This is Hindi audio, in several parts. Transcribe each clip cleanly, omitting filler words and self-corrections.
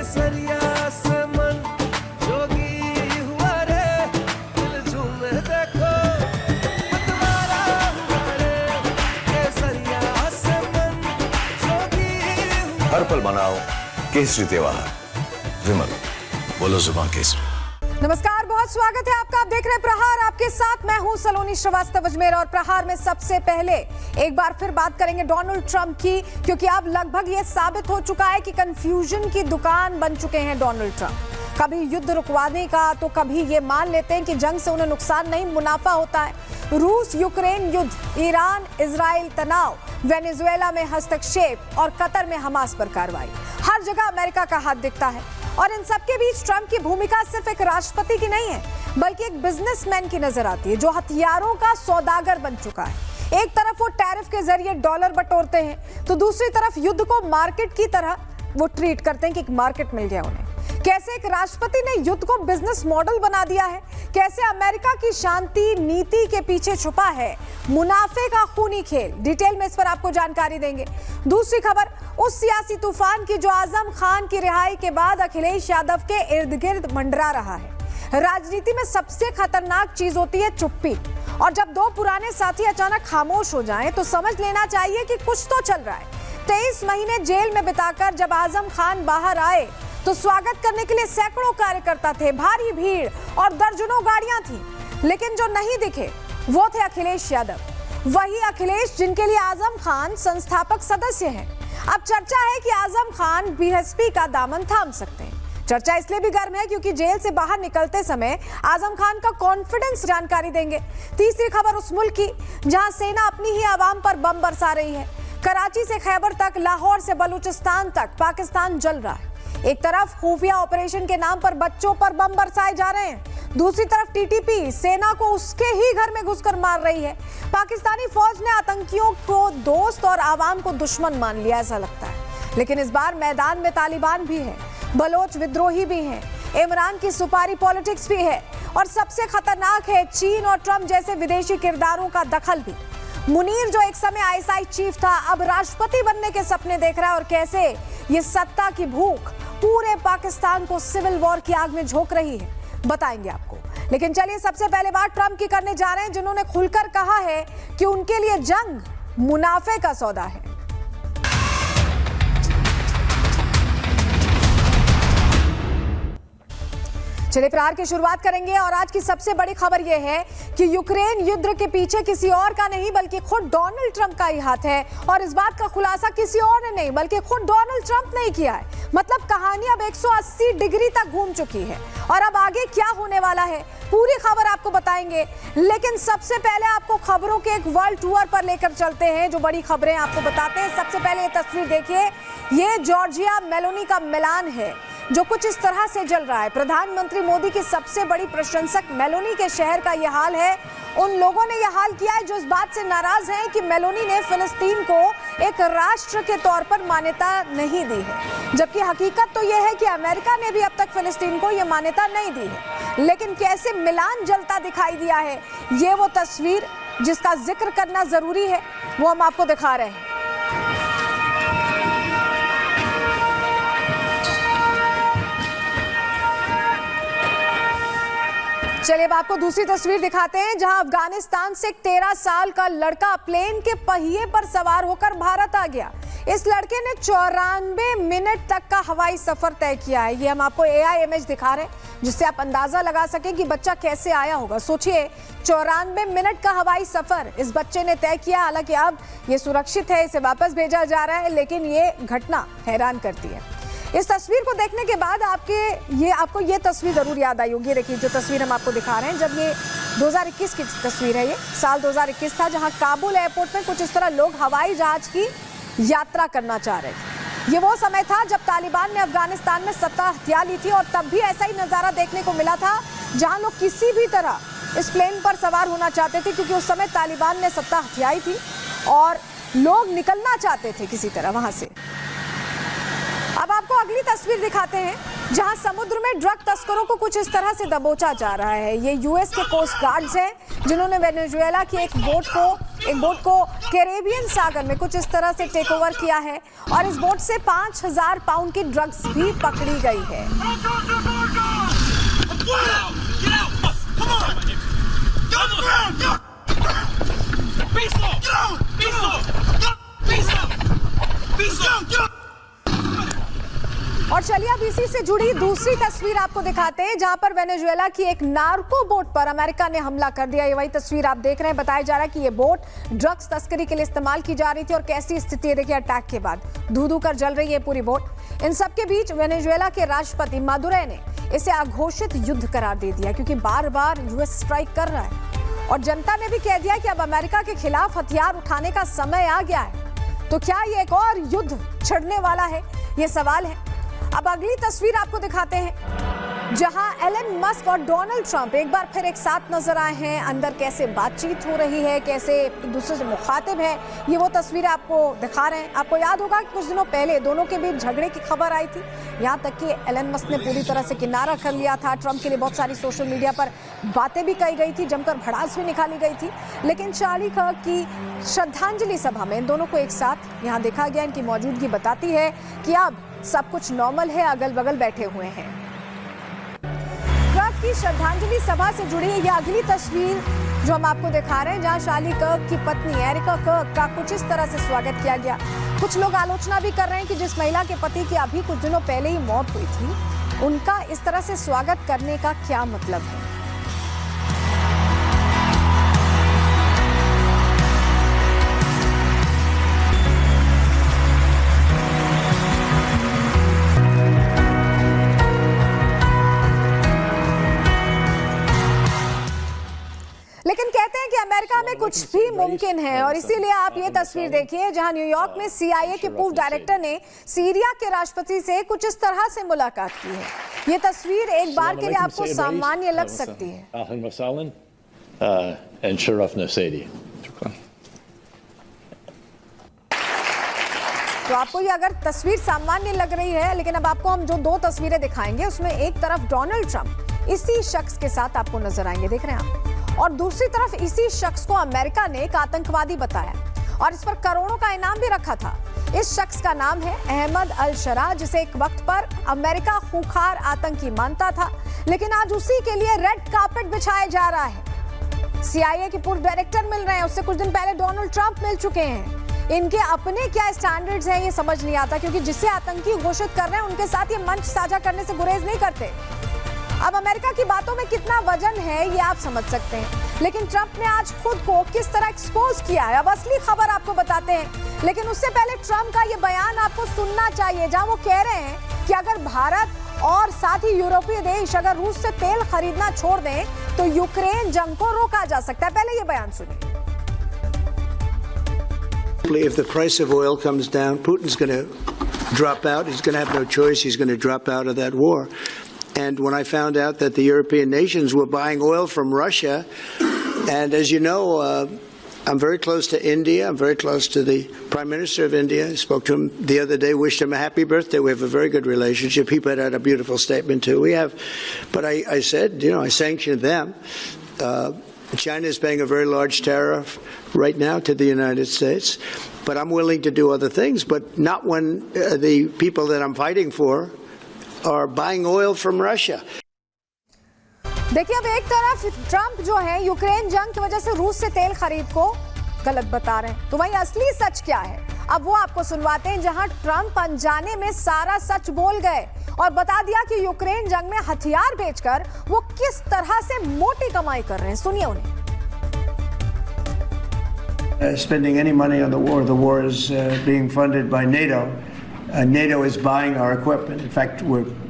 केसरिया से मन जोगी हुआ रे, दिल झूमे देखो मतवारा हुआ रे, केसरिया से मन जोगी हुआ। हर पल मनाओ केसरी त्योहार। विमल, बोलो जुबान केसरी। नमस्कार, बहुत स्वागत है आपका। आप देख रहे हैं प्रहार, आपके साथ मैं हूं सलोनी श्रीवास्तव अजमेर। और प्रहार में सबसे पहले एक बार फिर बात करेंगे डोनाल्ड ट्रंप की, क्योंकि अब लगभग ये साबित हो चुका है कि कंफ्यूजन की दुकान बन चुके हैं डोनाल्ड ट्रंप। कभी युद्ध रुकवाने का, तो कभी ये मान लेते हैं कि जंग से उन्हें नुकसान नहीं मुनाफा होता है। रूस यूक्रेन युद्ध, ईरान इजराइल तनाव, वेनेजुएला में हस्तक्षेप और कतर में हमास पर कार्रवाई, हर जगह अमेरिका का हाथ दिखता है। और इन सबके बीच ट्रंप की भूमिका सिर्फ एक राष्ट्रपति की नहीं है, बल्कि एक बिजनेसमैन की नजर आती है, जो हथियारों का सौदागर बन चुका है। एक तरफ वो टैरिफ के जरिए डॉलर बटोरते हैं, तो दूसरी तरफ युद्ध को मार्केट की तरह वो ट्रीट करते हैं कि एक मार्केट मिल गया उन्हें। कैसे एक राष्ट्रपति ने युद्ध को बिजनेस मॉडल बना दिया है, कैसे अमेरिका की शांति नीति के पीछे छुपा है मुनाफे का खूनी खेल, डिटेल में इस पर आपको जानकारी देंगे। दूसरी खबर उस सियासी तूफान की जो आजम खान की रिहाई के बाद अखिलेश यादव के इर्द गिर्द मंडरा रहा है। राजनीति में सबसे खतरनाक चीज होती है चुप्पी, और जब दो पुराने साथी अचानक खामोश हो जाएं, तो समझ लेना चाहिए कि कुछ तो चल रहा है। 23 महीने जेल में बिताकर जब आजम खान बाहर आए, तो स्वागत करने के लिए सैकड़ों कार्यकर्ता थे, भारी भीड़ और दर्जनों गाड़ियां थी। लेकिन जो नहीं दिखे वो थे अखिलेश यादव। वही अखिलेश जिनके लिए आजम खान संस्थापक सदस्य हैं। अब चर्चा है कि आजम खान बीएसपी का दामन थाम सकते हैं। चर्चा इसलिए भी गर्म है क्योंकि जेल से बाहर निकलते समय आजम खान का कॉन्फिडेंस जानकारी देंगे। तीसरी खबर उस मुल्क की जहां सेना अपनी ही आवाम पर बम बरसा रही है। कराची से खैबर तक, लाहौर से बलूचिस्तान तक पाकिस्तान जल रहा है। एक तरफ खुफिया ऑपरेशन के नाम पर बच्चों पर बम बरसाए जा रहे हैं, दूसरी तरफ टीटीपी सेना को उसके ही घर में घुसकर मार रही है। पाकिस्तानी फौज ने आतंकियों को दोस्त और आवाम को दुश्मन मान लिया, ऐसा लगता है। लेकिन इस बार मैदान में तालिबान भी है, बलोच विद्रोही भी हैं, इमरान की सुपारी पॉलिटिक्स भी है, और सबसे खतरनाक है चीन और ट्रंप जैसे विदेशी किरदारों का दखल भी। मुनीर जो एक समय आईएसआई चीफ था, अब राष्ट्रपति बनने के सपने देख रहा है, और कैसे ये सत्ता की भूख पूरे पाकिस्तान को सिविल वॉर की आग में झोंक रही है, बताएंगे आपको। लेकिन चलिए सबसे पहले बात ट्रंप की करने जा रहे हैं, जिन्होंने खुलकर कहा है कि उनके लिए जंग मुनाफे का सौदा है। चलिए प्रहार की शुरुआत करेंगे, और आज की सबसे बड़ी खबर यह है कि यूक्रेन युद्ध के पीछे किसी और का नहीं बल्कि खुद डोनाल्ड ट्रंप का ही हाथ है। और इस बात का खुलासा किसी और ने नहीं बल्कि खुद डोनाल्ड ट्रंप ने ही किया है। मतलब कहानी अब 180 डिग्री तक घूम चुकी है, और अब आगे क्या होने वाला है पूरी खबर आपको बताएंगे। लेकिन सबसे पहले आपको खबरों के एक वर्ल्ड टूर पर लेकर चलते हैं, जो बड़ी खबरें आपको बताते हैं। सबसे पहले ये तस्वीर देखिए, ये जॉर्जिया मेलोनी का मिलान है जो कुछ इस तरह से जल रहा है। प्रधानमंत्री मोदी की सबसे बड़ी प्रशंसक मेलोनी के शहर का यह हाल है। उन लोगों ने यह हाल किया है जो इस बात से नाराज हैं कि मेलोनी ने फिलिस्तीन को एक राष्ट्र के तौर पर मान्यता नहीं दी है, जबकि हकीकत तो यह है कि अमेरिका ने भी अब तक फिलिस्तीन को यह मान्यता नहीं दी है। लेकिन कैसे मिलान जलता दिखाई दिया है, ये वो तस्वीर जिसका जिक्र करना जरूरी है, वो हम आपको दिखा रहे हैं। चलिए अब आपको दूसरी तस्वीर दिखाते हैं, जहां अफगानिस्तान से एक 13 साल का लड़का प्लेन के पहिए पर सवार होकर भारत आ गया। इस लड़के ने 94 मिनट तक का हवाई सफर तय किया है। ये हम आपको एआई इमेज दिखा रहे हैं, जिससे आप अंदाजा लगा सकें कि बच्चा कैसे आया होगा। सोचिए 94 मिनट का हवाई सफर इस बच्चे ने तय किया। हालांकि अब ये सुरक्षित है, इसे वापस भेजा जा रहा है, लेकिन ये घटना हैरान करती है। इस तस्वीर को देखने के बाद आपको ये तस्वीर जरूर याद आई होगी। देखिए जो तस्वीर हम आपको दिखा रहे हैं, जब ये 2021 की तस्वीर है, ये साल 2021 था, जहां काबुल एयरपोर्ट में कुछ इस तरह लोग हवाई जहाज की यात्रा करना चाह रहे थे। ये वो समय था जब तालिबान ने अफगानिस्तान में सत्ता हथिया ली थी, और तब भी ऐसा ही नजारा देखने को मिला था, जहां लोग किसी भी तरह इस प्लेन पर सवार होना चाहते थे, क्योंकि उस समय तालिबान ने सत्ता हथियाई थी और लोग निकलना चाहते थे किसी तरह वहां से। अब आपको अगली अगली तस्वीर दिखाते हैं जहां समुद्र में ड्रग तस्करों को कुछ इस तरह से दबोचा जा रहा है। ये यूएस के कोस्ट गार्ड्स हैं जिन्होंने वेनेजुएला की एक बोट को कैरेबियन सागर में कुछ इस तरह से टेक ओवर किया है और इस बोट से 5000 पाउंड की ड्रग्स भी पकड़ी गई है। और चलिए अब इसी से जुड़ी दूसरी तस्वीर आपको दिखाते हैं जहां पर वेनेजुएला की एक नार्को बोट पर अमेरिका ने हमला कर दिया। ये वही तस्वीर आप देख रहे हैं। बताया जा रहा है कि ये बोट ड्रग्स तस्करी के लिए इस्तेमाल की जा रही थी और कैसी स्थिति है देखिए अटैक के बाद धू-धू कर जल रही है पूरी बोट। इन सब के बीच वेनेजुएला के राष्ट्रपति मादुरो ने इसे अघोषित युद्ध करार दे दिया क्योंकि बार बार यूएस स्ट्राइक कर रहा है और जनता ने भी कह दिया कि अब अमेरिका के खिलाफ हथियार उठाने का समय आ गया है। तो क्या ये एक और युद्ध छिड़ने वाला है, ये सवाल है। अब अगली तस्वीर आपको दिखाते हैं जहां एलन मस्क और डोनाल्ड ट्रंप एक बार फिर एक साथ नजर आए हैं। अंदर कैसे बातचीत हो रही है, कैसे एक दूसरे से मुखातिब है, ये वो तस्वीर आपको दिखा रहे हैं। आपको याद होगा कि कुछ दिनों पहले दोनों के बीच झगड़े की खबर आई थी, यहाँ तक कि एलन मस्क ने पूरी तरह से किनारा कर लिया था। ट्रंप के लिए बहुत सारी सोशल मीडिया पर बातें भी कही गई थी, जमकर भड़ास भी निकाली गई थी। लेकिन चार्ली कर्क की श्रद्धांजलि सभा में इन दोनों को एक साथ यहाँ देखा गया। इनकी मौजूदगी बताती है कि अब सब कुछ नॉर्मल है, अगल बगल बैठे हुए हैं। कर्क की श्रद्धांजलि सभा से जुड़ी यह अगली तस्वीर जो हम आपको दिखा रहे हैं जहां चार्ली कर्क की पत्नी एरिका कर्क का कुछ इस तरह से स्वागत किया गया। कुछ लोग आलोचना भी कर रहे हैं कि जिस महिला के पति की अभी कुछ दिनों पहले ही मौत हुई थी, उनका इस तरह से स्वागत करने का क्या मतलब है। लेकिन कहते हैं कि अमेरिका में कुछ भी मुमकिन है और इसीलिए आप ये तस्वीर देखिए जहां न्यूयॉर्क में CIA के पूर्व डायरेक्टर ने सीरिया के राष्ट्रपति से कुछ इस तरह से मुलाकात की है। ये तस्वीर एक बार के लिए आपको सामान्य लग सकती है, तो आपको ये अगर तस्वीर सामान्य लग रही है, लेकिन अब आपको हम जो दो तस्वीरें दिखाएंगे उसमें एक तरफ डोनाल्ड ट्रंप इसी शख्स के साथ आपको नजर आएंगे, देख रहे हैं आप, और दूसरी तरफ इसी शख्स को अमेरिका ने एक आतंकवादी बताया और इस पर करोड़ों का इनाम भी रखा था। इस शख्स का नाम है अहमद अल शरा, जिसे एक वक्त पर अमेरिका खूंखार आतंकी मानता था, लेकिन आज उसी के लिए रेड कार्पेट बिछाया जा रहा है। CIA के पूर्व डायरेक्टर मिल रहे हैं, उससे कुछ दिन पहले डोनाल्ड ट्रंप मिल चुके हैं। इनके अपने क्या स्टैंडर्ड्स हैं ये समझ नहीं आता, क्योंकि जिसे आतंकी घोषित कर रहे हैं उनके साथ ये मंच साझा करने से गुरेज नहीं करते। अब अमेरिका की बातों में कितना वजन है ये आप समझ सकते हैं, लेकिन ट्रंप ने आज खुद को किस तरह एक्सपोज किया है। अब असली खबर आपको बताते हैं, लेकिन उससे पहले ट्रंप का ये बयान आपको सुनना चाहिए जहां वो कह रहे हैं कि अगर भारत और साथ ही यूरोपीय देश अगर रूस से तेल खरीदना छोड़ दें तो यूक्रेन जंग को रोका जा सकता है। पहले ये बयान सुनिए। If the price of oil comes down, Putin's going to drop out. He's going to have no choice. He's going to drop out of that war. And when I found out that the European nations were buying oil from Russia, and as you know, I'm very close to India. I'm very close to the Prime Minister of India. I spoke to him the other day, wished him a happy birthday. We have a very good relationship. He put out a beautiful statement too. We have, but I said, I sanctioned them. China is paying a very large tariff right now to the United States, but I'm willing to do other things, but not when the people that I'm fighting for are buying oil from Russia. देखिए, अब एक तरफ ट्रंप जो है यूक्रेन जंग की वजह से रूस से तेल खरीद को गलत बता रहे हैं, तो वही असली सच क्या है अब वो आपको सुनवाते हैं, जहां ट्रंप अनजाने में सारा सच बोल गए और बता दिया कि यूक्रेन जंग में हथियार बेचकर वो किस तरह से मोटी कमाई कर रहे हैं। सुनिए उन्हें। Spending any money on the war is being funded by NATO. NATO is buying our equipment. In fact,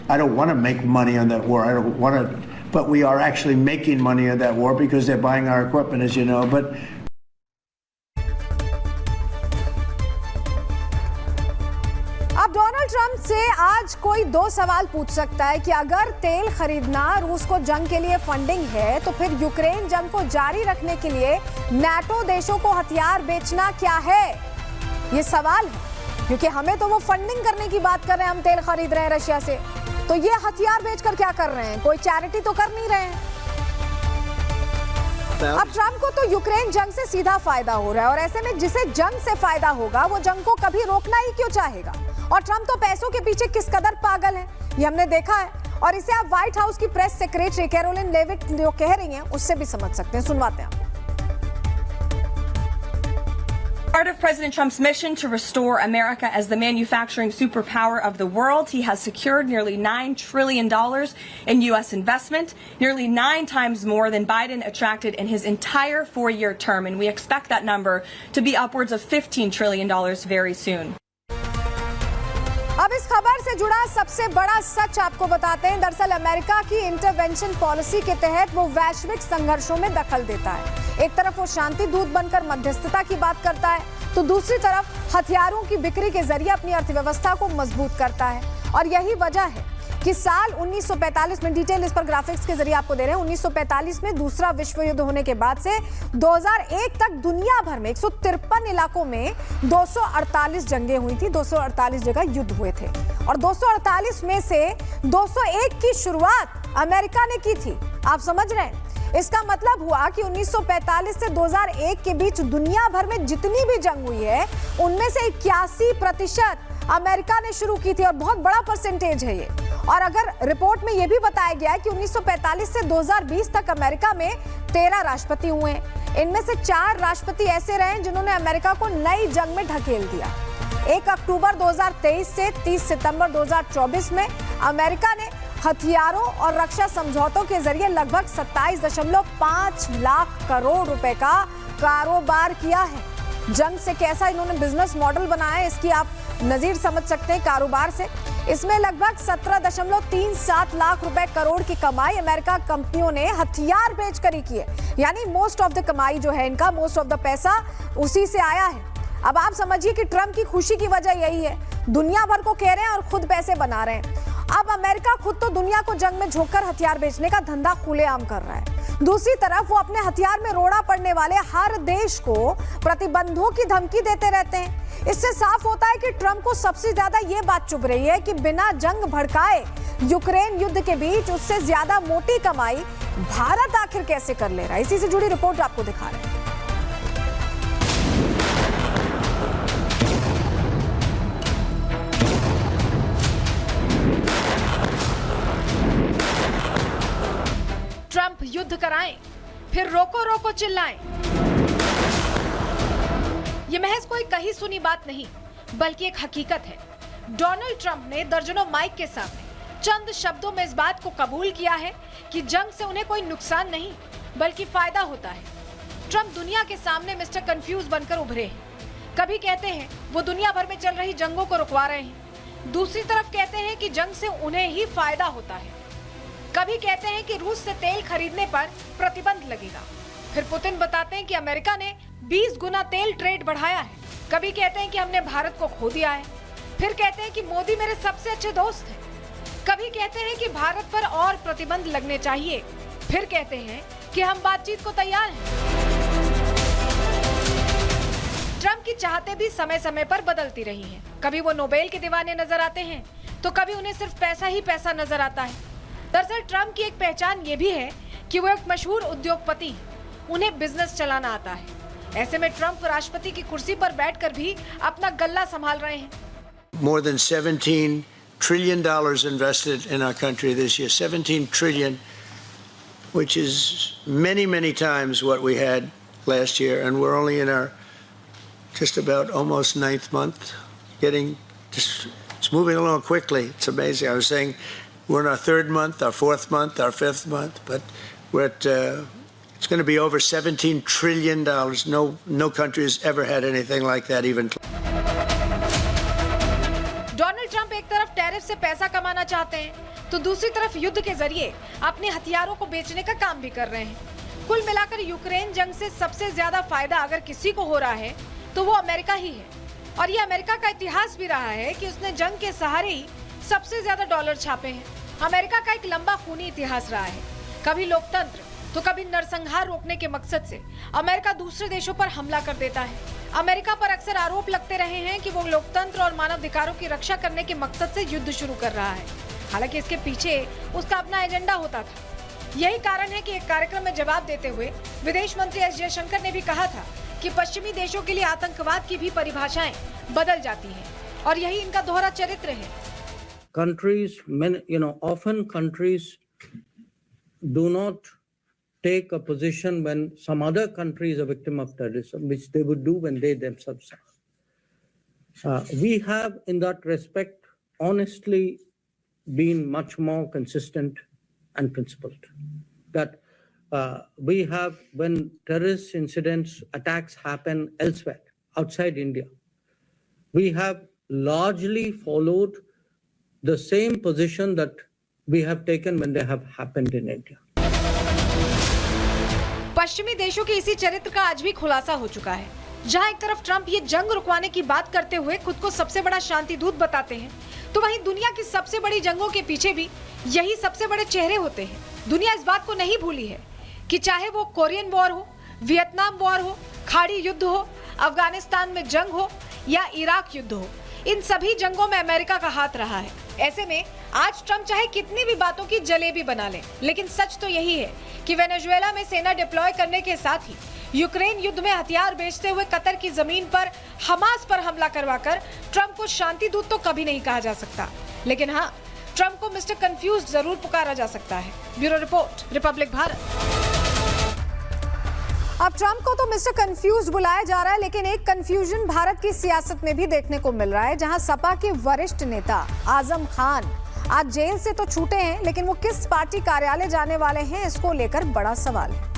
I don't want to make money on that war. I don't want to, but we are actually making money on that war because they're buying our equipment, as you know. But अब डोनाल्ड ट्रंप से आज कोई दो सवाल पूछ सकता है कि अगर तेल खरीदना रूस को जंग के लिए फंडिंग है, तो फिर यूक्रेन जंग को जारी रखने के लिए नाटो देशों को हथियार बेचना क्या है, ये सवाल है। क्योंकि हमें तो वो फंडिंग करने की बात कर रहे हैं, हम तेल खरीद रहे हैं रशिया से, तो ये हथियार बेचकर क्या कर रहे हैं? कोई चैरिटी तो कर नहीं रहे हैं। अब ट्रंप को तो यूक्रेन जंग से सीधा फायदा हो रहा है और ऐसे में जिसे जंग से फायदा होगा वो जंग को कभी रोकना ही क्यों चाहेगा? और ट्रंप तो पैसों के पीछे किस कदर पागल है ये हमने देखा है, और इसे आप व्हाइट हाउस की प्रेस सेक्रेटरी कैरोलिन लेविट जो कह रही हैं उससे भी समझ सकते हैं। सुनवाते हैं। Part of President Trump's mission to restore America as the manufacturing superpower of the world, he has secured nearly $9 trillion in U.S. investment, nearly 9 times more than Biden attracted in his entire 4-year term, and we expect that number to be upwards of $15 trillion very soon. अब इस खबर से जुड़ा सबसे बड़ा सच आपको बताते हैं। दरअसल अमेरिका की इंटरवेंशन पॉलिसी के तहत वो वैश्विक संघर्षों में दखल देता है। एक तरफ वो शांति दूत बनकर मध्यस्थता की बात करता है, तो दूसरी तरफ हथियारों की बिक्री के जरिए अपनी अर्थव्यवस्था को मजबूत करता है। और यही वजह है कि साल 1945 में, डिटेल इस पर ग्राफिक्स के जरिए आपको दे रहे हैं, 1945 में दूसरा विश्व युद्ध होने के बाद से 2001 तक दुनिया भर में 153 इलाकों में 248 जंगें हुई थी, 248 जगह युद्ध हुए थे, और 248 में से 201 की शुरुआत अमेरिका ने की थी। आप समझ रहे हैं? इसका मतलब हुआ कि 1945 से 2001 के बीच दुनिया भर में जितनी भी जंग हुई है उनमें से 81% अमेरिका ने शुरू की थी, और बहुत बड़ा परसेंटेज है ये। और अगर रिपोर्ट में यह भी बताया गया है कि 1945 से 2020 तक अमेरिका में 13 राष्ट्रपति हुए हैं। इनमें से 4 राष्ट्रपति ऐसे रहे जिन्होंने अमेरिका को नई जंग में ढकेल दिया। 1 अक्टूबर 2023 से 30 सितंबर 2024 में अमेरिका ने हथियारों और रक्षा समझौतों के जरिए लगभग 27.5 लाख करोड़ रुपए का कारोबार किया है। जंग से कैसा इन्होंने बिजनेस मॉडल बनाया है इसकी आप नजीर समझ सकते हैं कारोबार से। इसमें लगभग 17.37 लाख रुपए करोड़ की कमाई अमेरिका कंपनियों ने हथियार बेचकर ही की है। यानी मोस्ट ऑफ द कमाई जो है इनका, मोस्ट ऑफ द पैसा उसी से आया है। अब आप समझिए कि ट्रंप की खुशी की वजह यही है, दुनिया भर को कह रहे हैं और खुद पैसे बना रहे हैं। अब अमेरिका खुद तो दुनिया को जंग में झोंककर हथियार बेचने का धंधा खुलेआम कर रहा है, दूसरी तरफ वो अपने हथियार में रोड़ा पड़ने वाले हर देश को प्रतिबंधों की धमकी देते रहते हैं। इससे साफ होता है कि ट्रंप को सबसे ज्यादा ये बात चुभ रही है कि बिना जंग भड़काए यूक्रेन युद्ध के बीच उससे ज्यादा मोटी कमाई भारत आखिर कैसे कर ले रहा है। इसी से जुड़ी रिपोर्ट आपको दिखा रहे हैं। ट्रंप युद्ध कराएं, फिर रोको रोको चिल्लाएं। ये महज कोई कही सुनी बात नहीं, बल्कि एक हकीकत है। डोनाल्ड ट्रंप ने दर्जनों माइक के सामने चंद शब्दों में इस बात को कबूल किया है कि जंग से उन्हें कोई नुकसान नहीं बल्कि फायदा होता है। ट्रंप दुनिया के सामने मिस्टर कंफ्यूज बनकर उभरे हैं। कभी कहते हैं वो दुनिया भर में चल रही जंगों को रुकवा रहे हैं, दूसरी तरफ कहते हैं कि जंग से उन्हें ही फायदा होता है। कभी कहते हैं कि रूस से तेल खरीदने पर प्रतिबंध लगेगा, फिर पुतिन बताते हैं कि अमेरिका ने 20 गुना तेल ट्रेड बढ़ाया है। कभी कहते हैं कि हमने भारत को खो दिया है, फिर कहते हैं कि मोदी मेरे सबसे अच्छे दोस्त हैं। कभी कहते हैं कि भारत पर और प्रतिबंध लगने चाहिए, फिर कहते हैं कि हम बातचीत को तैयार हैं। ट्रंप की चाहतें भी समय समय पर बदलती रही हैं। कभी वो नोबेल के दीवाने नजर आते हैं, तो कभी उन्हें सिर्फ पैसा ही पैसा नजर आता है। दरअसल ट्रंप की एक पहचान ये भी है कि वो एक मशहूर उद्योगपति हैं, उन्हें बिजनेस चलाना आता है। ऐसे में ट्रंप राष्ट्रपति की कुर्सी पर बैठकर भी अपना गल्ला संभाल रहे हैं। More than $17 trillion invested in our country this year. 17 trillion, which is many, many times what we had last year, and we're only in our just about almost 9th month. It's moving along quickly. It's amazing. I was saying we're in our 3rd month, our 4th month, our 5th month, but we're at it's going to be over $17 trillion. No country has ever had anything like that even. Donald Trump एक तरफ टैरिफ से पैसा कमाना चाहते हैं, तो दूसरी तरफ युद्ध के जरिए अपने हथियारों को बेचने का काम भी कर रहे हैं। कुल मिलाकर यूक्रेन जंग से सबसे ज्यादा फायदा अगर किसी को हो रहा है तो वो अमेरिका ही है। और ये अमेरिका का इतिहास भी रहा है कि उसने जंग के सहारे ही सबसे ज्यादा डॉलर छापे हैं। अमेरिका का एक लंबा खूनी इतिहास रहा है। कभी लोकतंत्र, तो कभी नरसंहार रोकने के मकसद से अमेरिका दूसरे देशों पर हमला कर देता है। अमेरिका पर अक्सर आरोप लगते रहे हैं कि वो लोकतंत्र और मानवाधिकारों की रक्षा करने के मकसद से युद्ध शुरू कर रहा है। हालांकि इसके पीछे उसका अपना एजेंडा होता था। यही कारण है कि एक कार्यक्रम में जवाब देते हुए विदेश मंत्री एस जयशंकर ने भी कहा था कि पश्चिमी देशों के लिए आतंकवाद की भी परिभाषाएं बदल जाती हैं और यही इनका दोहरा चरित्र है। Countries, often countries do not take a position when some other country is a victim of terrorism, which they would do when they themselves are. We have, in that respect, honestly been much more consistent and principled. That we have, when terrorist incidents, attacks happen elsewhere, outside India, we have largely followed the same position that we have taken when they have happened in India. पश्चिमी देशों के इसी चरित्र का आज भी खुलासा हो चुका है। जहां एक तरफ ट्रंप ये जंग रुकवाने की बात करते हुए खुद को सबसे बड़ा शांति दूत बताते हैं, तो वहीं दुनिया की सबसे बड़ी जंगों के पीछे भी यही सबसे बड़े चेहरे होते हैं। दुनिया इस बात को नहीं भूली है कि चाहे वो कोरियन वॉर हो, वियतनाम वॉर हो, खाड़ी युद्ध हो, अफगानिस्तान में जंग हो या इराक युद्ध हो, इन सभी जंगों में अमेरिका का हाथ रहा है। ऐसे में आज ट्रंप चाहे कितनी भी बातों की जलेबी बना ले, लेकिन सच तो यही है कि वेनेजुएला में सेना डिप्लॉय करने के साथ ही यूक्रेन युद्ध में हथियार बेचते हुए कतर की जमीन पर हमास पर हमला करवाकर ट्रंप को शांति दूत तो कभी नहीं कहा जा सकता, लेकिन हाँ, ट्रंप को मिस्टर कंफ्यूज जरूर पुकारा जा सकता है। Bureau report, Republic Bharat. अब ट्रंप को तो मिस्टर कंफ्यूज बुलाया जा रहा है, लेकिन एक कंफ्यूजन भारत की सियासत में भी देखने को मिल रहा है, जहां सपा के वरिष्ठ नेता आजम खान आज जेल से तो छूटे हैं, लेकिन वो किस पार्टी कार्यालय जाने वाले हैं, इसको लेकर बड़ा सवाल है।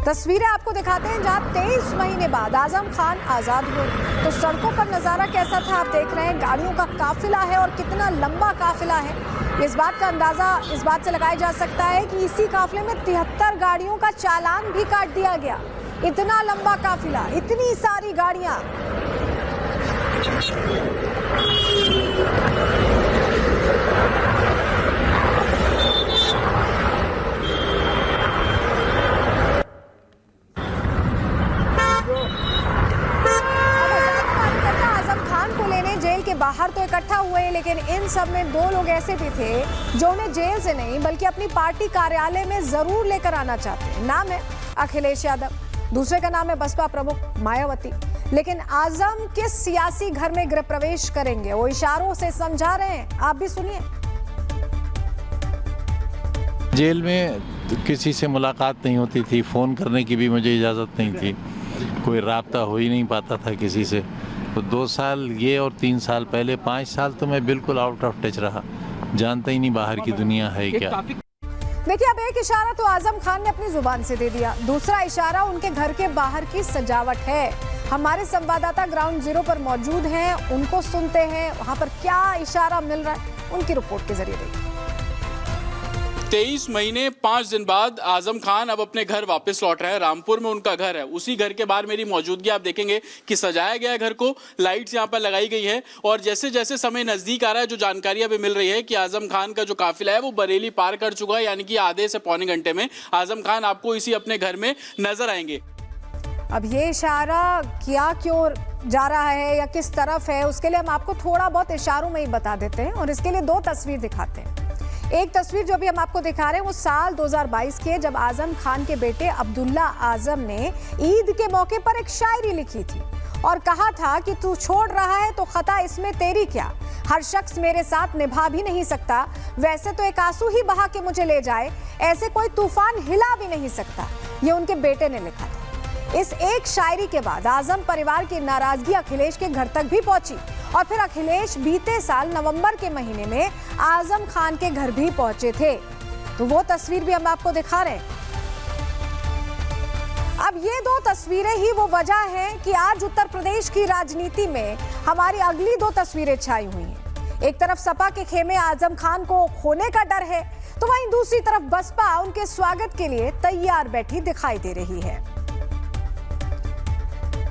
तस्वीरें आपको दिखाते हैं जहां 23 महीने बाद आजम खान आजाद हुए। तो सड़कों पर नजारा कैसा था आप देख रहे हैं। गाड़ियों का काफिला है और कितना लंबा काफिला है, इस बात का अंदाजा इस बात से लगाया जा सकता है कि इसी काफिले में 73 गाड़ियों का चालान भी काट दिया गया। इतना लंबा काफिला, इतनी सारी गाड़ियां। आजम खान को लेने जेल के बाहर तो इकट्ठा हुए, लेकिन इन सब में दो लोग ऐसे भी थे जो उन्हें जेल से नहीं बल्कि अपनी पार्टी कार्यालय में जरूर लेकर आना चाहते हैं। नाम है अखिलेश यादव, दूसरे का नाम है बसपा प्रमुख मायावती। लेकिन आजम किस सियासी घर में गृह प्रवेश करेंगे, वो इशारों से समझा रहे हैं, आप भी सुनिए। जेल में किसी से मुलाकात नहीं होती थी, फ़ोन करने की भी मुझे इजाज़त नहीं थी, कोई राब्ता हो ही नहीं पाता था किसी से। तो 2 साल ये और 3 साल पहले 5 साल तो मैं बिल्कुल आउट ऑफ टच रहा, जानता ही नहीं बाहर की दुनिया है क्या। देखिए, अब एक इशारा तो आजम खान ने अपनी जुबान से दे दिया, दूसरा इशारा उनके घर के बाहर की सजावट है। हमारे संवाददाता ग्राउंड जीरो पर मौजूद हैं, उनको सुनते हैं वहां पर क्या इशारा मिल रहा है, उनकी रिपोर्ट के जरिए देखिए। 23 महीने 5 दिन बाद आजम खान अब अपने घर वापस लौट रहे हैं। रामपुर में उनका घर है, उसी घर के बाहर मेरी मौजूदगी आप देखेंगे कि सजाया गया है घर को, लाइट्स यहाँ पर लगाई गई है। और जैसे जैसे समय नजदीक आ रहा है, जो जानकारी अभी मिल रही है कि आजम खान का जो काफिला है वो बरेली पार कर चुका है, यानी कि आधे से पौने घंटे में आजम खान आपको इसी अपने घर में नजर आएंगे। अब ये इशारा क्या क्यों जा रहा है या किस तरफ है, उसके लिए हम आपको थोड़ा बहुत इशारों में ही बता देते हैं और इसके लिए 2 तस्वीर दिखाते हैं। एक तस्वीर जो अभी हम आपको दिखा रहे हैं वो साल 2022 की है, जब आजम खान के बेटे अब्दुल्ला आजम ने ईद के मौके पर एक शायरी लिखी थी और कहा था कि तू छोड़ रहा है तो खता इसमें तेरी क्या, हर शख्स मेरे साथ निभा भी नहीं सकता, वैसे तो एक आंसू ही बहा के मुझे ले जाए, ऐसे कोई तूफान हिला भी नहीं सकता। ये उनके बेटे ने लिखा था। इस एक शायरी के बाद आजम परिवार की नाराजगी अखिलेश के घर तक भी पहुंची और फिर अखिलेश बीते साल नवंबर के महीने में आजम खान के घर भी पहुंचे थे। तो वो तस्वीर भी हम आपको दिखा रहे हैं। अब ये 2 तस्वीरें ही वो वजह है कि आज उत्तर प्रदेश की राजनीति में हमारी अगली 2 तस्वीरें छाई हुई हैं। एक तरफ सपा के खेमे आजम खान को खोने का डर है, तो वहीं दूसरी तरफ बसपा उनके स्वागत के लिए तैयार बैठी दिखाई दे रही है।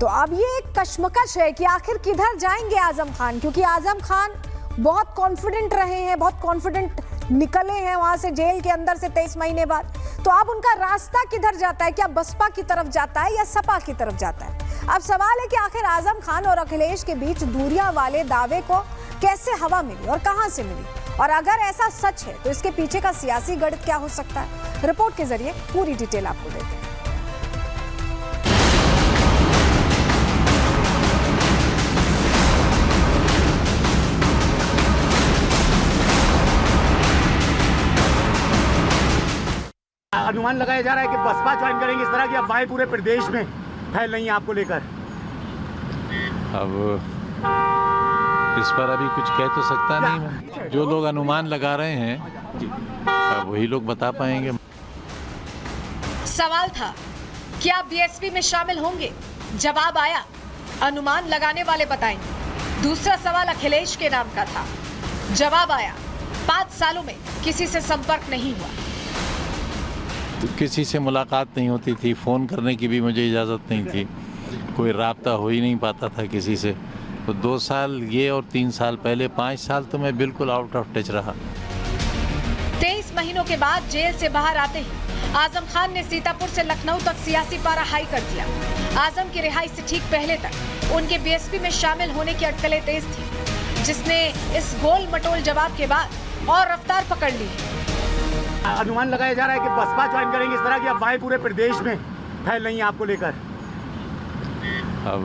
तो अब ये एक कश्मकश है कि आखिर किधर जाएंगे आजम खान, क्योंकि आजम खान बहुत कॉन्फिडेंट रहे हैं, बहुत कॉन्फिडेंट निकले हैं वहां से जेल के अंदर से 23 महीने बाद। तो अब उनका रास्ता किधर जाता है? क्या बसपा की तरफ जाता है या सपा की तरफ जाता है? अब सवाल है कि आखिर आजम खान और अखिलेश के बीच दूरियां वाले दावे को कैसे हवा मिली और कहां से मिली, और अगर ऐसा सच है तो इसके पीछे का सियासी गणित क्या हो सकता है? रिपोर्ट के जरिए पूरी डिटेल आपको देते हैं। अनुमान लगाया जा रहा है कि बसपा ज्वाइन करेंगे, इस तरह की अफवाहें पूरे प्रदेश में फैल रही हैं आपको लेकर। अब इस पर अभी कुछ कह तो सकता नहीं मैं। जो लोग अनुमान लगा रहे हैं अब वही लोग बता पाएंगे। सवाल था कि आप बीएसपी में शामिल होंगे, जवाब आया अनुमान लगाने वाले बताएंगे। दूसरा सवाल अखिलेश के नाम का था, जवाब आया 5 सालों में किसी से संपर्क नहीं हुआ। तो किसी से मुलाकात नहीं होती थी, फ़ोन करने की भी मुझे इजाज़त नहीं थी, कोई राब्ता हो ही नहीं पाता था किसी से। तो 2 साल ये और 3 साल पहले 5 साल तो मैं बिल्कुल आउट ऑफ टच रहा। 23 महीनों के बाद जेल से बाहर आते ही आजम खान ने सीतापुर से लखनऊ तक सियासी पारा हाई कर दिया। आजम की रिहाई से ठीक पहले तक उनके बीएसपी में शामिल होने की अटकलें तेज थी, जिसने इस गोल मटोल जवाब के बाद और रफ्तार पकड़ ली। अनुमान लगाया जा रहा है कि बसपा ज्वाइन करेंगे, इस तरह की अफवाहें पूरे प्रदेश में फैल रही हैं आपको लेकर। अब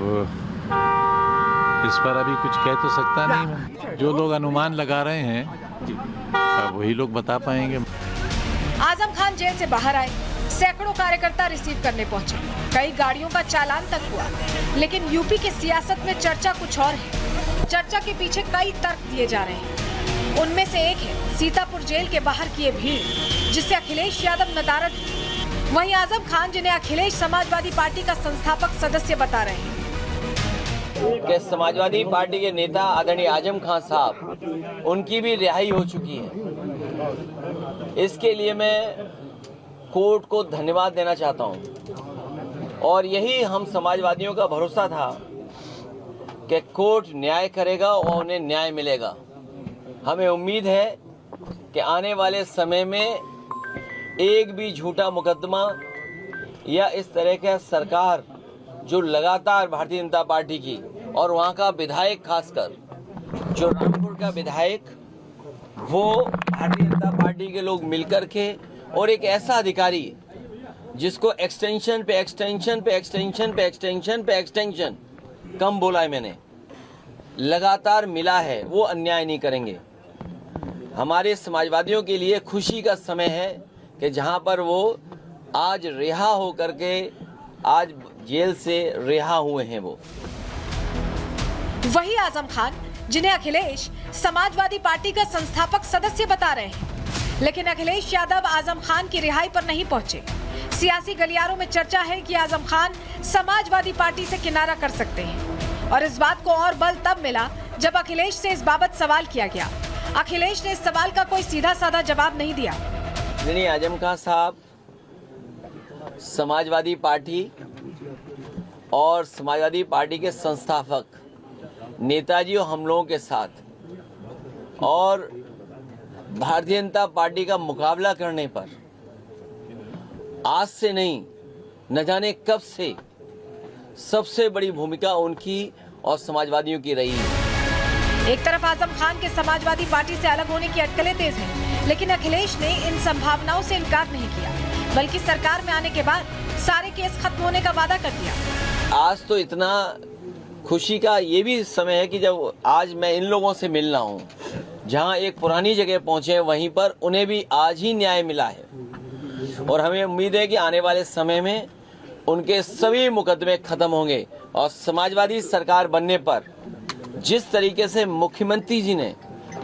इस पर अभी कुछ कह तो सकता नहीं मैं। जो लोग अनुमान लगा रहे हैं अब वही लोग बता पाएंगे। आजम खान जेल से बाहर आए, सैकड़ों कार्यकर्ता रिसीव करने पहुंचे, कई गाड़ियों का चालान तक हुआ। लेकिन यूपी की सियासत में चर्चा कुछ और है। चर्चा के पीछे कई तर्क दिए जा रहे हैं। उनमें से एक है सीतापुर जेल के बाहर की ये भीड़, जिससे अखिलेश यादव नदारद है। वहीं आजम खान, जिन्हें अखिलेश समाजवादी पार्टी का संस्थापक सदस्य बता रहे हैं, कि समाजवादी पार्टी के नेता आदरणीय आजम खान साहब, उनकी भी रिहाई हो चुकी है। इसके लिए मैं कोर्ट को धन्यवाद देना चाहता हूं, और यही हम समाजवादियों का भरोसा था कि कोर्ट न्याय करेगा और उन्हें न्याय मिलेगा। हमें उम्मीद है कि आने वाले समय में एक भी झूठा मुकदमा या इस तरह का सरकार जो लगातार भारतीय जनता पार्टी की और वहाँ का विधायक, खासकर जो रामपुर का विधायक, वो भारतीय जनता पार्टी के लोग मिलकर के और एक ऐसा अधिकारी जिसको एक्सटेंशन पे एक्सटेंशन पे एक्सटेंशन पे एक्सटेंशन पे एक्सटेंशन, कम बोला है मैंने, लगातार मिला है, वो अन्याय नहीं करेंगे। हमारे समाजवादियों के लिए खुशी का समय है कि जहां पर वो आज रिहा हो करके आज जेल से रिहा हुए हैं। वो वही आजम खान, जिन्हें अखिलेश समाजवादी पार्टी का संस्थापक सदस्य बता रहे हैं। लेकिन अखिलेश यादव आजम खान की रिहाई पर नहीं पहुंचे। सियासी गलियारों में चर्चा है कि आजम खान समाजवादी पार्टी से किनारा कर सकते हैं, और इस बात को और बल तब मिला जब अखिलेश से इस बाबत सवाल किया गया। अखिलेश ने इस सवाल का कोई सीधा साधा जवाब नहीं दिया। नहीं, आजम खान साहब समाजवादी पार्टी और समाजवादी पार्टी के संस्थापक नेताजी और हम लोगों के साथ और भारतीय जनता पार्टी का मुकाबला करने पर आज से नहीं, न जाने कब से सबसे बड़ी भूमिका उनकी और समाजवादियों की रही है। एक तरफ आजम खान के समाजवादी पार्टी से अलग होने की अटकलें तेज हैं, लेकिन अखिलेश ने इन संभावनाओं से इनकार नहीं किया, बल्कि सरकार में आने के बाद सारे केस खत्म होने का वादा कर दिया। आज तो इतना खुशी का ये भी समय है कि जब आज मैं इन लोगों से मिल रहा हूँ, जहाँ एक पुरानी जगह पहुँचे वहीं पर उन्हें भी आज ही न्याय मिला है, और हमें उम्मीद है कि आने वाले समय में उनके सभी मुकदमे खत्म होंगे। और समाजवादी सरकार बनने पर जिस तरीके से मुख्यमंत्री जी ने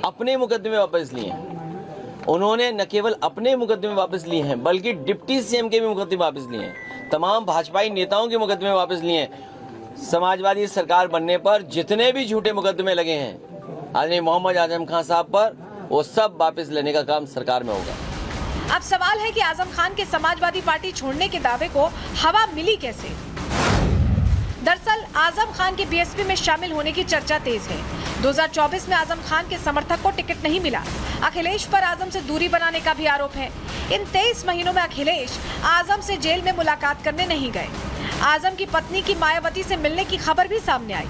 अपने मुकदमे वापस लिए हैं, उन्होंने न केवल अपने मुकदमे वापस लिए हैं बल्कि डिप्टी सीएम के भी मुकदमे वापस लिए हैं, तमाम भाजपाई नेताओं के मुकदमे वापस लिए हैं। समाजवादी सरकार बनने पर जितने भी झूठे मुकदमे लगे हैं आदरणीय मोहम्मद आजम खान साहब पर, वो सब वापस लेने का काम सरकार में होगा। अब सवाल है कि आजम खान के समाजवादी पार्टी छोड़ने के दावे को हवा मिली कैसे? दरअसल आजम खान के बीएसपी में शामिल होने की चर्चा तेज है। 2024 में आजम खान के समर्थक को टिकट नहीं मिला। अखिलेश पर आजम से दूरी बनाने का भी आरोप है। इन 23 महीनों में अखिलेश आजम से जेल में मुलाकात करने नहीं गए। आजम की पत्नी की मायावती से मिलने की खबर भी सामने आई।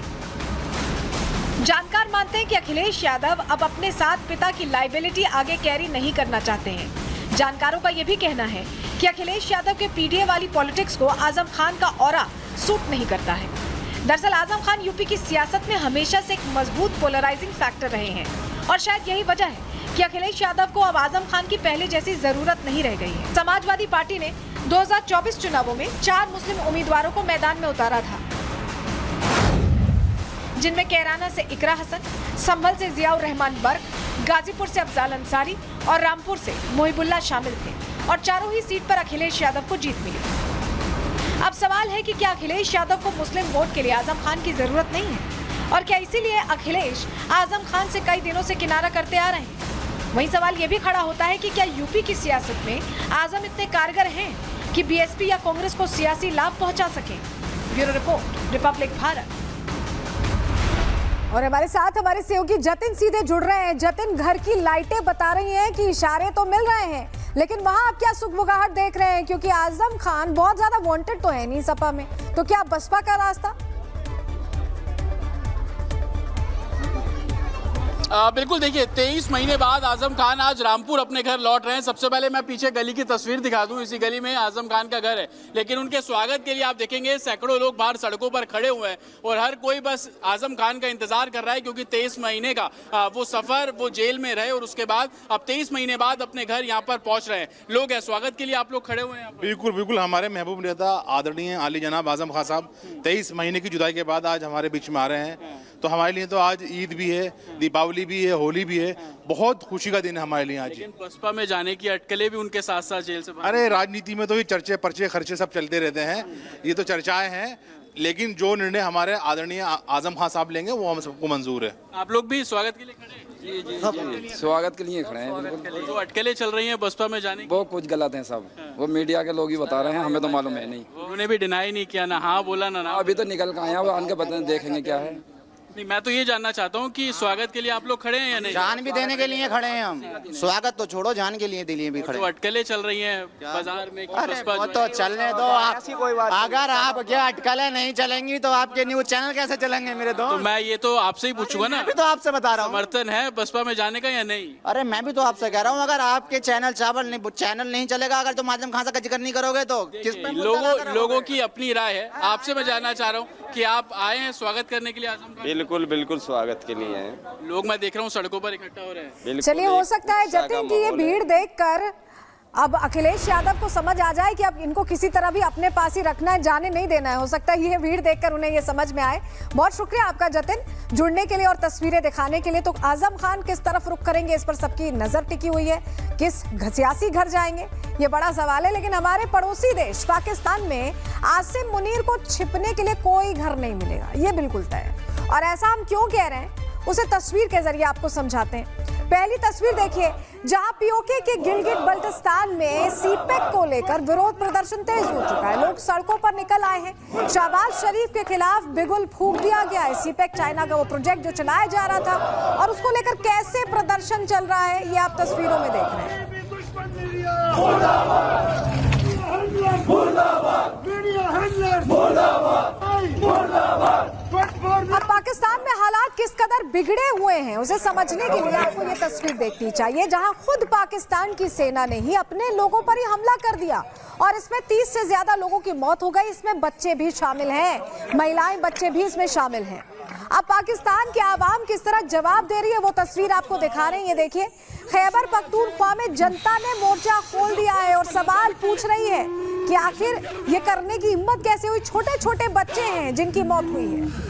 जानकार मानते हैं कि अखिलेश यादव अब अपने साथ पिता की लायबिलिटी आगे कैरी नहीं करना चाहते हैं। जानकारों का यह भी कहना है कि अखिलेश यादव के पीडीए वाली पॉलिटिक्स को आजम खान का ऑरा सूट नहीं करता है। दरअसल आजम खान यूपी की सियासत में हमेशा से एक मजबूत पोलराइजिंग फैक्टर रहे हैं और शायद यही वजह है कि अखिलेश यादव को अब आजम खान की पहले जैसी जरूरत नहीं रह गई है। समाजवादी पार्टी ने 2024 चुनावों में 4 मुस्लिम उम्मीदवारों को मैदान में उतारा था, जिनमें कैराना से इकरा हसन, संभल से जियाउर रहमान बर्क, गाजीपुर से अफजाल अंसारी और रामपुर से मोहिबुल्ला शामिल थे और चारों ही सीट पर अखिलेश यादव को जीत मिली। अब सवाल है कि क्या अखिलेश यादव को मुस्लिम वोट के लिए आजम खान की जरूरत नहीं है और क्या इसीलिए अखिलेश आजम खान से कई दिनों से किनारा करते आ रहे हैं। वहीं सवाल ये भी खड़ा होता है कि क्या यूपी की सियासत में आजम इतने कारगर हैं कि बीएसपी या कांग्रेस को सियासी लाभ पहुंचा सके। Bureau report, Republic Bharat. और हमारे साथ हमारे सहयोगी जतिन सीधे जुड़ रहे हैं। जतिन, घर की लाइटें बता रही हैं कि इशारे तो मिल रहे हैं, लेकिन वहां आप क्या सुगबुगाहट देख रहे हैं? क्योंकि आजम खान बहुत ज्यादा वांटेड तो है नहीं सपा में, तो क्या बसपा का रास्ता? बिल्कुल, देखिए 23 महीने बाद आजम खान आज रामपुर अपने घर लौट रहे हैं। सबसे पहले मैं पीछे गली की तस्वीर दिखा दूं। इसी गली में आजम खान का घर है, लेकिन उनके स्वागत के लिए आप देखेंगे सैकड़ों लोग बाहर सड़कों पर खड़े हुए हैं और हर कोई बस आजम खान का इंतजार कर रहा है, क्योंकि 23 महीने का वो सफर, वो जेल में रहे और उसके बाद अब 23 महीने बाद अपने घर यहाँ पर पहुंच रहे हैं। लोग हैं, स्वागत के लिए आप लोग खड़े हुए हैं। बिल्कुल बिल्कुल, हमारे महबूब नेता आदरणीय आली जनाब आजम खान साहब 23 महीने की जुदाई के बाद आज हमारे बीच में आ रहे हैं, तो हमारे लिए तो आज ईद भी है, दीपावली भी है, होली भी है, बहुत खुशी का दिन है हमारे लिए आज। लेकिन बसपा में जाने की अटकलें भी उनके साथ साथ जेल से। अरे राजनीति में तो ये चर्चे पर्चे खर्चे सब चलते रहते हैं, ये तो चर्चाएं हैं, लेकिन जो निर्णय हमारे आदरणीय आजम खान साहब लेंगे वो हम सबको मंजूर है। आप लोग भी स्वागत के लिए खड़े हैं? जी, स्वागत के लिए खड़े हैं। जो अटकलें चल रही हैं बसपा में जाने की, वो कुछ गलत हैं सब, वो मीडिया के लोग ही बता रहे हैं, हमें तो मालूम है नहीं। उन्होंने भी डिनाई नहीं किया, ना हाँ बोला ना ना। अभी तो निकल कर आए हैं, वो आने के बाद देखेंगे क्या है। नहीं, मैं तो ये जानना चाहता हूँ कि स्वागत के लिए आप लोग खड़े हैं या नहीं? जान भी देने के लिए खड़े हैं हम, स्वागत तो छोड़ो, जान के लिए दिल्ली भी खड़े। तो अटकलें चल रही हैं बाजार में, अरे वो तो चलने दो आप, अगर आप क्या अटकलें नहीं चलेंगी तो आपके न्यूज चैनल कैसे चलेंगे मेरे दोस्त? तो मैं ये तो आपसे ही पूछूंगा ना। मैं भी तो आपसे बता रहा हूँ, समर्थन है बसपा में जाने का या नहीं? अरे मैं भी तो आपसे कह रहा हूँ, अगर आपके चैनल नहीं चलेगा, अगर तुम आजम खान का जिक्र नहीं करोगे तो किस पे? लोगों की अपनी राय है। आपसे मैं जानना चाह रहा हूँ कि आप आए हैं स्वागत करने के लिए आजम खान? बिल्कुल बिल्कुल, स्वागत के लिए हैं। लोग मैं देख रहा हूँ सड़कों पर इकट्ठा हो रहे हैं। चलिए, हो सकता है जतिन की ये भीड़ देखकर अब अखिलेश यादव को समझ आ जाए कि अब इनको किसी तरह भी अपने पास ही रखना है, जाने नहीं देना है। हो सकता है ये भीड़ देखकर उन्हें ये समझ में आए। बहुत शुक्रिया आपका जतिन, जुड़ने के लिए और तस्वीरें दिखाने के लिए। तो आजम खान किस तरफ रुख करेंगे, इस पर सबकी नजर टिकी हुई है। किस सियासी घर जाएंगे, ये बड़ा सवाल है। लेकिन हमारे पड़ोसी देश पाकिस्तान में आसिम मुनीर को छिपने के लिए कोई घर नहीं मिलेगा, ये बिल्कुल तय है। और ऐसा हम क्यों कह रहे हैं, उसे तस्वीर के जरिए आपको समझाते हैं। पहली तस्वीर देखिए, जहां पीओके के गिलगिट बल्टिस्तान में सीपेक को लेकर विरोध प्रदर्शन तेज हो चुका है। लोग सड़कों पर निकल आए हैं। शहबाज शरीफ के खिलाफ बिगुल फूंक दिया गया है। सीपेक चाइना का वो प्रोजेक्ट जो चलाया जा रहा था, और उसको लेकर कैसे प्रदर्शन चल रहा है, ये आप तस्वीरों में देख रहे हैं। अब पाकिस्तान में हालात किस कदर बिगड़े हुए हैं, उसे समझने के लिए आपको ये तस्वीर देखनी चाहिए, जहां खुद पाकिस्तान की सेना ने ही अपने लोगों पर ही हमला कर दिया और इसमें 30 से ज्यादा लोगों की मौत हो गई। इसमें बच्चे भी शामिल हैं, महिलाएं, बच्चे भी इसमें शामिल हैं। अब पाकिस्तान की आवाम किस तरह जवाब दे रही है, वो तस्वीर आपको दिखा रहे हैं। ये देखिए, खैबर पख्तूनख्वा में जनता ने मोर्चा खोल दिया है और सवाल पूछ रही है कि आखिर ये करने की हिम्मत कैसे हुई। छोटे छोटे बच्चे हैं जिनकी मौत हुई है।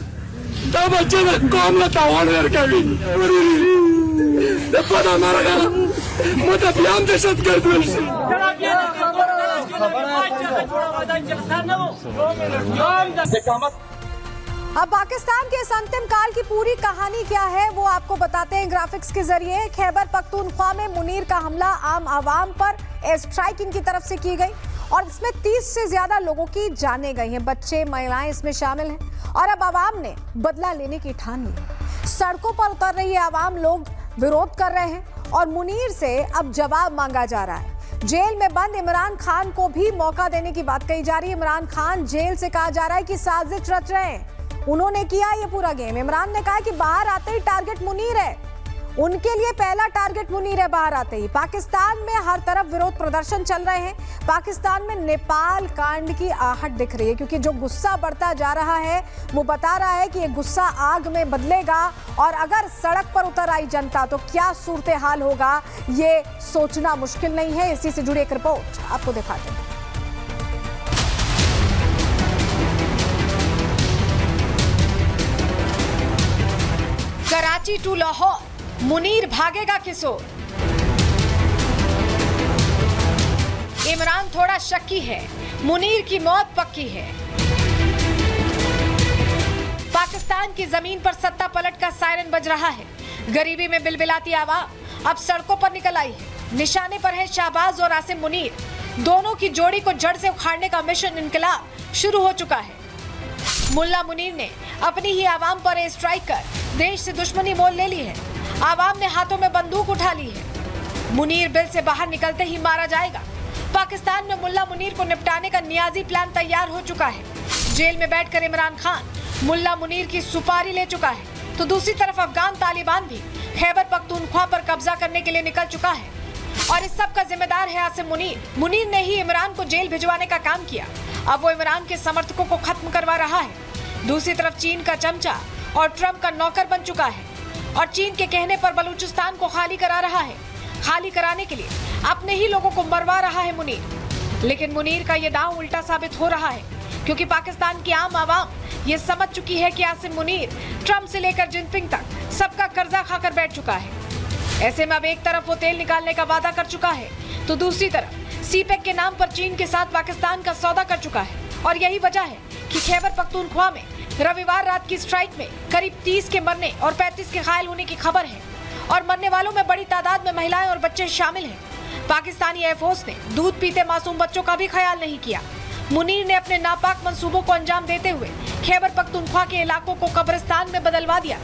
अब पाकिस्तान के इस अंतिम काल की पूरी कहानी क्या है, वो आपको बताते हैं ग्राफिक्स के जरिए। खैबर पख्तूनख्वा में मुनीर का हमला आम आवाम पर एयर स्ट्राइक इनकी तरफ से की गई और इसमें 30 से ज्यादा लोगों की जानें गई हैं। बच्चे, महिलाएं इसमें शामिल हैं और अब आवाम ने बदला लेने की ठान ली। सड़कों पर उतर रही है आवाम, लोग विरोध कर रहे हैं और मुनीर से अब जवाब मांगा जा रहा है। जेल में बंद इमरान खान को भी मौका देने की बात कही जा रही है। इमरान खान जेल से कहा जा रहा है कि साजिश रच रहे हैं, उन्होंने किया ये पूरा गेम। इमरान ने कहा कि बाहर आते ही टारगेट मुनीर है, उनके लिए पहला टारगेट मुनीर है बाहर आते ही। पाकिस्तान में हर तरफ विरोध प्रदर्शन चल रहे हैं। पाकिस्तान में नेपाल कांड की आहट दिख रही है, क्योंकि जो गुस्सा बढ़ता जा रहा है वो बता रहा है कि ये गुस्सा आग में बदलेगा और अगर सड़क पर उतर आई जनता तो क्या सूरत हाल होगा ये सोचना मुश्किल नहीं है। इसी से जुड़ी एक रिपोर्ट आपको दिखाते हैं। कराची टू लाहौर, मुनीर भागेगा किस ओर? इमरान थोड़ा शक्की है, मुनीर की मौत पक्की है। पाकिस्तान की जमीन पर सत्ता पलट का सायरन बज रहा है। गरीबी में बिलबिलाती आवाम अब सड़कों पर निकल आई है। निशाने पर है शाहबाज और आसिम मुनीर। दोनों की जोड़ी को जड़ से उखाड़ने का मिशन इनकलाब शुरू हो चुका है। मुल्ला मुनीर ने अपनी ही आवाम पर एयर स्ट्राइक कर देश से दुश्मनी मोल ले ली है। आवाम ने हाथों में बंदूक उठा ली है। मुनीर बिल से बाहर निकलते ही मारा जाएगा। पाकिस्तान में मुल्ला मुनीर को निपटाने का नियाजी प्लान तैयार हो चुका है। जेल में बैठकर इमरान खान मुल्ला मुनीर की सुपारी ले चुका है, तो दूसरी तरफ अफगान तालिबान भी खैबर पख्तूनख्वा पर कब्जा करने के लिए निकल चुका है और इस सब का जिम्मेदार है आसिम मुनीर। मुनीर ने ही इमरान को जेल भिजवाने का काम किया। अब वो इमरान के समर्थकों को खत्म करवा रहा है। दूसरी तरफ चीन का चमचा और ट्रंप का नौकर बन चुका है और चीन के कहने पर बलूचिस्तान को खाली करा रहा है। खाली कराने के लिए अपने ही लोगों को मरवा रहा है मुनीर। लेकिन मुनीर का ये दांव उल्टा साबित हो रहा है, क्योंकि पाकिस्तान की आम आवाम ये समझ चुकी है कि आसिम मुनीर ट्रंप से लेकर जिनपिंग तक सबका कर्जा खाकर बैठ चुका है। ऐसे में अब एक तरफ वो तेल निकालने का वादा कर चुका है, तो दूसरी तरफ सीपेक के नाम पर चीन के साथ पाकिस्तान का सौदा कर चुका है। और यही वजह है कि खैबर पख्तूनख्वा में रविवार रात की स्ट्राइक में करीब 30 के मरने और 35 के घायल होने की खबर है और मरने वालों में बड़ी तादाद में महिलाएं और बच्चे शामिल हैं। पाकिस्तानी एयरफोर्स ने दूध पीते मासूम बच्चों का भी ख्याल नहीं किया। मुनीर ने अपने नापाक मंसूबों को अंजाम देते हुए खैबर पख्तूनख्वा के इलाकों को कब्रिस्तान में बदलवा दिया।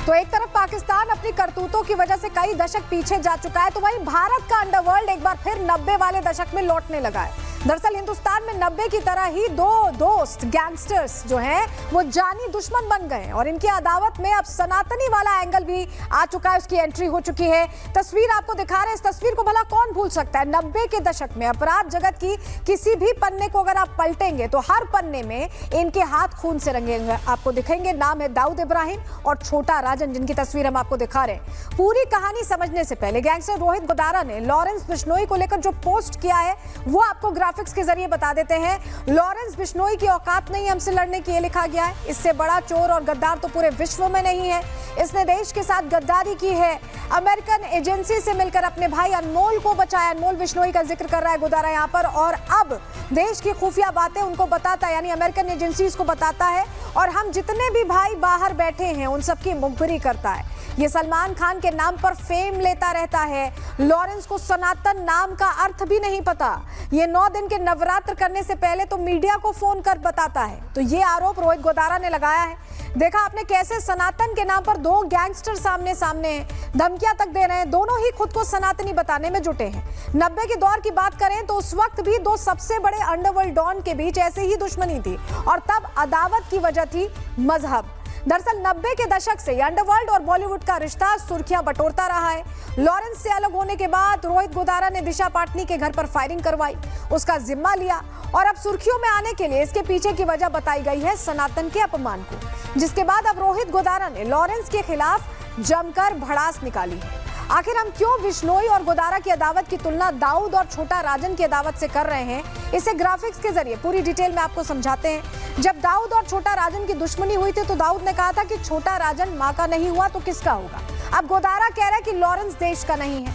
तो एक तरफ पाकिस्तान अपनी करतूतों की वजह से कई दशक पीछे जा चुका है, तो वहीं भारत का अंडरवर्ल्ड एक बार फिर 90 वाले दशक में लौटने लगा है। दरअसल हिंदुस्तान में 90 की तरह ही दो दोस्त गैंगस्टर्स जो हैं वो जानी दुश्मन बन गए हैं और इनकी अदावत में अब सनातनी वाला एंगल भी आ चुका है, उसकी एंट्री हो चुकी है। तस्वीर आपको दिखा रहे हैं, इस तस्वीर को भला कौन भूल सकता है। 90 के दशक में अपराध जगत की किसी भी पन्ने को अगर आप पलटेंगे तो हर पन्ने में इनके हाथ खून से रंगे आपको दिखेंगे। नाम है दाऊद इब्राहिम और छोटा राजन, जिनकी तस्वीर हम आपको दिखा रहे हैं। पूरी कहानी समझने से पहले गैंगस्टर रोहित गोदारा ने लॉरेंस बिश्नोई को लेकर जो पोस्ट किया है वो आपको ग्राफिक्स के जरिए बता देते हैं। लॉरेंस बिश्नोई की औकात नहीं हमसे लड़ने की, ये लिखा गया है। इससे बड़ा चोर और गद्दार तो पूरे विश्व में नहीं है। इसने देश के साथ गद्दारी की है, अमेरिकन एजेंसी से मिलकर अपने भाई अनमोल को बचाया। अनमोल बिश्नोई का जिक्र कर रहा है गोदारा यहाँ पर, और अब देश की खुफिया बातें उनको बताता है, यानी अमेरिकन एजेंसी को बताता है और हम जितने भी भाई बाहर बैठे हैं उन सबकी मुखबिरी करता है। ये सलमान खान के नाम पर फेम लेता रहता है। लॉरेंस को सनातन नाम का अर्थ भी नहीं पता। ये 9 दिन के नवरात्र करने से पहले तो मीडिया को फोन कर बताता है। तो ये आरोप रोहित गोदारा ने लगाया है। देखा आपने कैसे सनातन के नाम पर दो गैंगस्टर सामने सामने हैं, धमकियां तक दे रहे हैं। दोनों ही खुद को सनातनी बताने में जुटे हैं। 90 के दौर की बात करें तो उस वक्त भी दो सबसे बड़े अंडरवर्ल्ड डॉन के बीच ऐसे ही दुश्मनी थी और तब अदावत की वजह थी मजहब। दरअसल 90 के दशक से अंडरवर्ल्ड और बॉलीवुड का रिश्ता सुर्खियां बटोरता रहा है। लॉरेंस से अलग होने के बाद रोहित गोदारा ने दिशा पाटनी के घर पर फायरिंग करवाई, उसका जिम्मा लिया और अब सुर्खियों में आने के लिए इसके पीछे की वजह बताई गई है सनातन के अपमान को, जिसके बाद अब रोहित गोदारा ने लॉरेंस के खिलाफ जमकर भड़ास निकाली है। आखिर हम क्यों बिश्नोई और गोदारा की अदावत की तुलना दाऊद और छोटा राजन की अदावत से कर रहे हैं, इसे ग्राफिक्स के जरिए पूरी डिटेल में आपको समझाते हैं। जब दाऊद और छोटा राजन की दुश्मनी हुई थी तो दाऊद ने कहा था कि छोटा राजन माँ का नहीं हुआ तो किसका होगा। अब गोदारा कह रहा है कि लॉरेंस देश का नहीं है।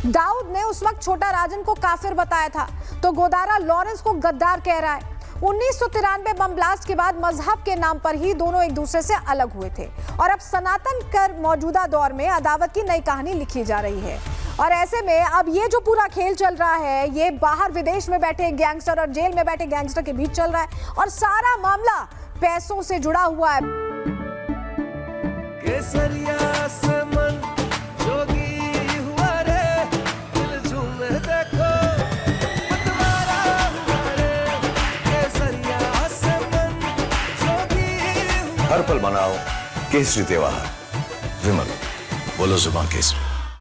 दाऊद ने उस वक्त छोटा राजन को काफिर बताया था, तो गोदारा लॉरेंस को गद्दार कह रहा है। 1993 बम ब्लास्ट के बाद मजहब के नाम पर ही दोनों एक दूसरे से अलग हुए थे और अब सनातन कर मौजूदा दौर में अदावत की नई कहानी लिखी जा रही है। और ऐसे में अब ये जो पूरा खेल चल रहा है ये बाहर विदेश में बैठे गैंगस्टर और जेल में बैठे गैंगस्टर के बीच चल रहा है और सारा मामला पैसों से जुड़ा हुआ है। केसरिया से मन जोगी हुआ रे, दिल झूमे देखो मतवारा हुआ रे। केसरिया से मन जोगी हुआ। हर पल मनाओ केसरी त्योहार। विमल, बोलो जुबान केसरी।